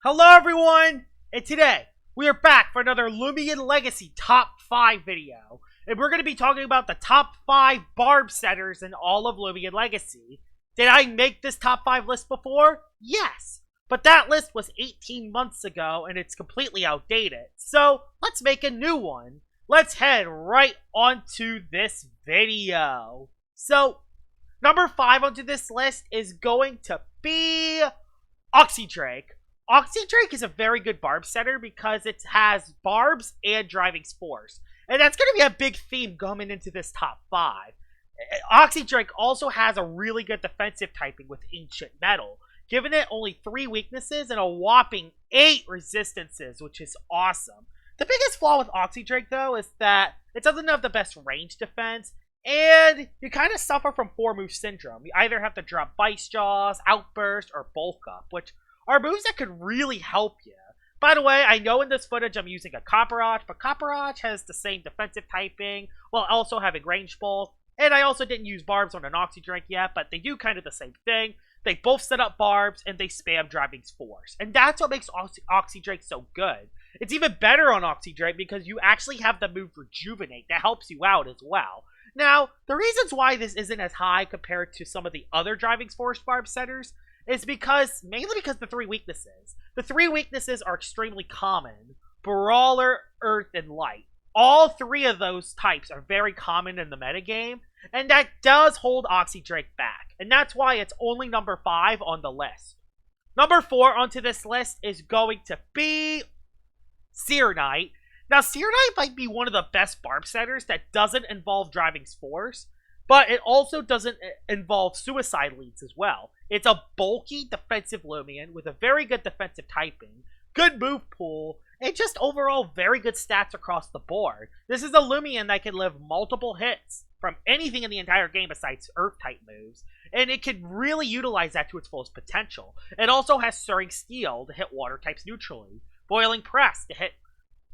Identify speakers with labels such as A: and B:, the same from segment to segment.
A: Hello everyone, and today we are back for another Loomian Legacy Top 5 video. And we're going to be talking about the top 5 Barb setters in all of Loomian Legacy. Did I make this top 5 list before? Yes, but that list was 18 months ago and it's completely outdated. So let's make a new one. Let's head right onto this video. So, number 5 onto this list is going to be Oxy Drake. Oxy Drake is a very good Barb setter because it has Barbs and Driving Spores. And that's going to be a big theme coming into this top 5. Oxy Drake also has a really good defensive typing with Ancient Metal, giving it only 3 weaknesses and a whopping 8 resistances, which is awesome. The biggest flaw with Oxy Drake, though, is that it doesn't have the best range defense, and you kind of suffer from 4-move syndrome. You either have to drop Vice Jaws, Outburst, or Bulk Up, which are moves that could really help you. By the way, I know in this footage I'm using a Copperach, but Copperach has the same defensive typing, while also having range bulk. And I also didn't use Barbs on an Oxy Drake yet, but they do kind of the same thing. They both set up Barbs, and they spam Driving Spores. And that's what makes Oxy Drake so good. It's even better on Oxy Drake because you actually have the move Rejuvenate that helps you out as well. Now, the reasons why this isn't as high compared to some of the other Driving Spores Barb setters is mainly because the 3 weaknesses. The 3 weaknesses are extremely common: Brawler, Earth, and Light. All 3 of those types are very common in the metagame, and that does hold Oxy Drake back. And that's why it's only number 5 on the list. Number 4 onto this list is going to be Serite. Now, Serite might be one of the best Barb setters that doesn't involve Driving Spores, but it also doesn't involve suicide leads as well. It's a bulky defensive Loomian with a very good defensive typing, good move pool, and just overall very good stats across the board. This is a Loomian that can live multiple hits from anything in the entire game besides Earth-type moves, and it can really utilize that to its fullest potential. It also has Stirring Steel to hit water types neutrally, Boiling Press to hit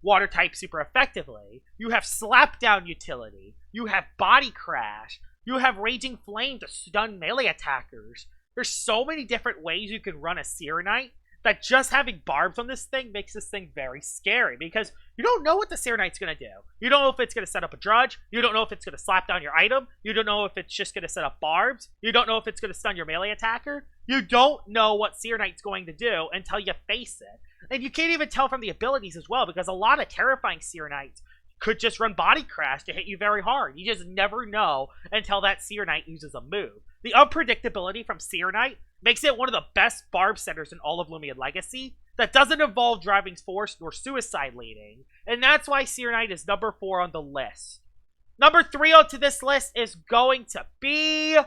A: water type super effectively. You have Slapdown utility. You have Body Crash. You have Raging Flame to stun melee attackers. There's so many different ways you can run a Serite that just having Barbs on this thing makes this thing very scary, because you don't know what the Serite's going to do. You don't know if it's going to set up a Drudge. You don't know if it's going to slap down your item. You don't know if it's just going to set up Barbs. You don't know if it's going to stun your melee attacker. You don't know what Serite's going to do until you face it. And you can't even tell from the abilities as well, because a lot of terrifying Serite could just run Body Crash to hit you very hard. You just never know until that Serite uses a move. The unpredictability from Serite makes it one of the best Barb setters in all of Loomian Legacy that doesn't involve Driving Force nor Suicide leading, and that's why Serite is number 4 on the list. Number 3 onto this list is going to be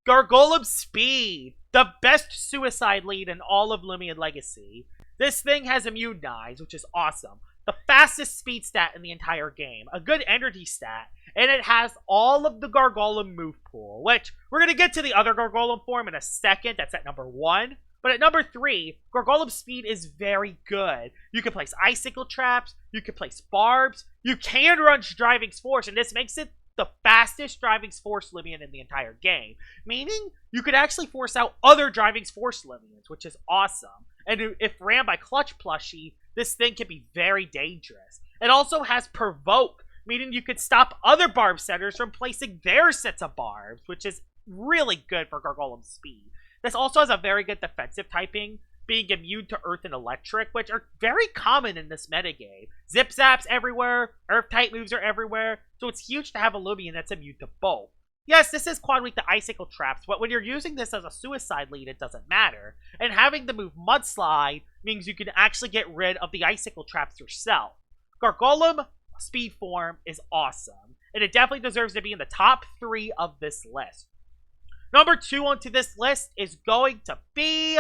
A: Garumspeed, the best Suicide lead in all of Loomian Legacy. This thing has Immune Knives, which is awesome. The fastest speed stat in the entire game, a good energy stat, and it has all of the Gargolem move pool, which we're going to get to the other Gargolem form in a second. That's at number 1. But at number 3, Garumspeed is very good. You can place Icicle Traps, you can place Barbs, you can run Driving Force, and this makes it the fastest Driving Force Loomian in the entire game, meaning you could actually force out other Driving Force Loomians, which is awesome. And if ran by Clutch Plushie, this thing can be very dangerous. It also has Provoke, meaning you could stop other Barb setters from placing their sets of Barbs, which is really good for Garumspeed. This also has a very good defensive typing, being immune to Earth and Electric, which are very common in this metagame. Zip Zaps everywhere, Earth-type moves are everywhere, so it's huge to have a Loomian that's immune to both. Yes, this is quad weak to Icicle Traps, but when you're using this as a Suicide lead, it doesn't matter. And having the move Mudslide means you can actually get rid of the Icicle Traps yourself. Gargolem speed form is awesome, and it definitely deserves to be in the top 3 of this list. Number 2 onto this list is going to be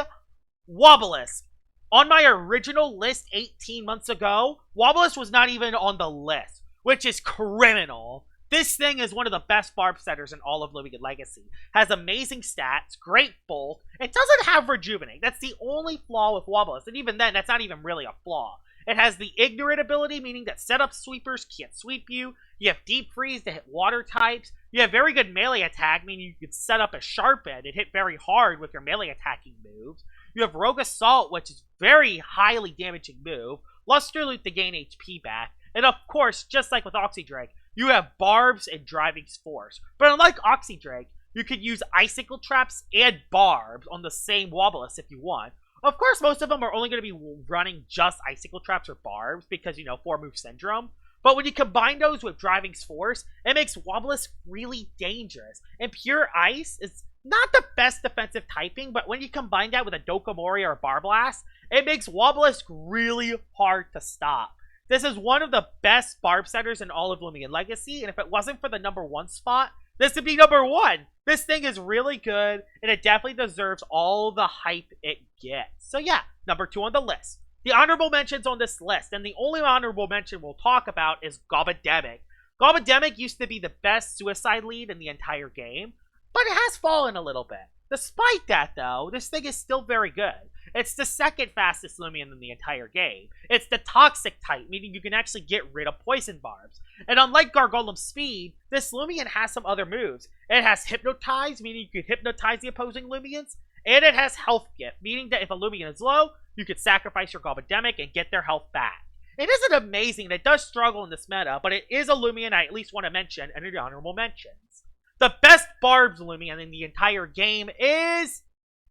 A: Wobblys. On my original list 18 months ago, Wobblys was not even on the list, which is criminal. This thing is one of the best Barb setters in all of Loomian Legacy. Has amazing stats, great bulk. It doesn't have Rejuvenate. That's the only flaw with Wobblys, and even then, that's not even really a flaw. It has the Ignorant ability, meaning that setup sweepers can't sweep you. You have Deep Freeze to hit water types. You have very good melee attack, meaning you could set up a Sharpen and hit very hard with your melee attacking moves. You have Rogue Assault, which is very highly damaging move. Luster Loot to gain HP back. And of course, just like with Oxy Drake, you have Barbs and Driving Force. But unlike Oxy Drake, you could use Icicle Traps and Barbs on the same Wobblys if you want. Of course, most of them are only going to be running just Icicle Traps or Barbs because, 4-move syndrome. But when you combine those with Driving Force, it makes Wobblys really dangerous. And Pure Ice is not the best defensive typing, but when you combine that with a Dokomori or a Barblast, it makes Wobblys really hard to stop. This is one of the best Barb setters in all of Loomian Legacy, and if it wasn't for the #1 spot, this would be #1. This thing is really good, and it definitely deserves all the hype it gets. So yeah, #2 on the list. The honorable mentions on this list, and the only honorable mention we'll talk about is Gobademic. Gobademic used to be the best suicide lead in the entire game, but it has fallen a little bit. Despite that, though, this thing is still very good. It's the second fastest Loomian in the entire game. It's the Toxic type, meaning you can actually get rid of Poison Barbs. And unlike Garumspeed, this Loomian has some other moves. It has Hypnotize, meaning you can hypnotize the opposing Loomians. And it has Health Gift, meaning that if a Loomian is low, you could sacrifice your Gobademic and get their health back. It isn't amazing, it does struggle in this meta, but it is a Loomian I at least want to mention in the honorable mentions. The best Barbs Loomian in the entire game is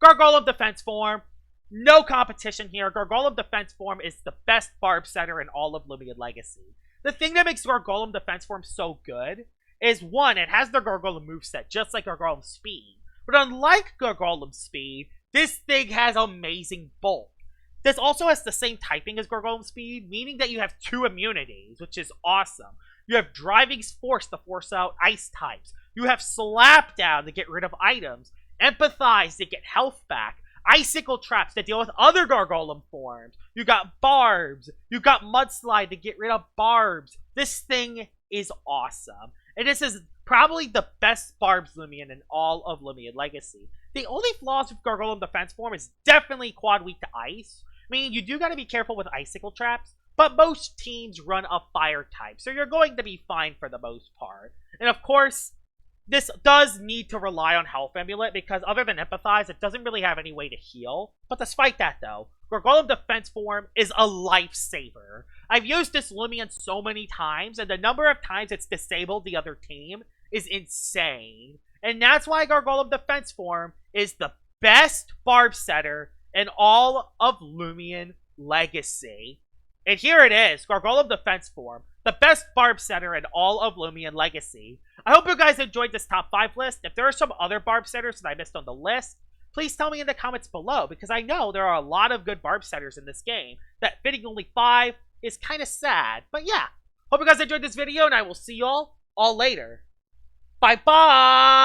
A: Gargolem Defense Form. No competition here. Gargolem Defense Form is the best Barb setter in all of Loomian Legacy. The thing that makes Gargolem Defense Form so good is, one, it has the Gargolem moveset, just like Garumspeed. But unlike Garumspeed, this thing has amazing bulk. This also has the same typing as Garumspeed, meaning that you have 2 immunities, which is awesome. You have Driving Force to force out ice types. You have Slap Down to get rid of items. Empathize to get health back. Icicle Traps to deal with other Gargolem forms. You got Barbs. You got Mudslide to get rid of Barbs. This thing is awesome. And this is probably the best Barbs Loomian in all of Loomian Legacy. The only flaws with Gargolem Defense Form is definitely quad weak to ice. Meaning you do got to be careful with Icicle Traps. But most teams run a fire type, so you're going to be fine for the most part. And of course, this does need to rely on Health Amulet, because other than Empathize, it doesn't really have any way to heal. But despite that, though, Gargolem Defense Form is a lifesaver. I've used this Loomian so many times, and the number of times it's disabled the other team is insane. And that's why Gargolem Defense Form is the best Barb setter in all of Loomian Legacy. And here it is, Gargolem Defense Form, the best Barb setter in all of Loomian Legacy. I hope you guys enjoyed this top 5 list. If there are some other Barb setters that I missed on the list, please tell me in the comments below, because I know there are a lot of good Barb setters in this game. That fitting only 5 is kind of sad. But yeah, hope you guys enjoyed this video, and I will see y'all all later. Bye-bye!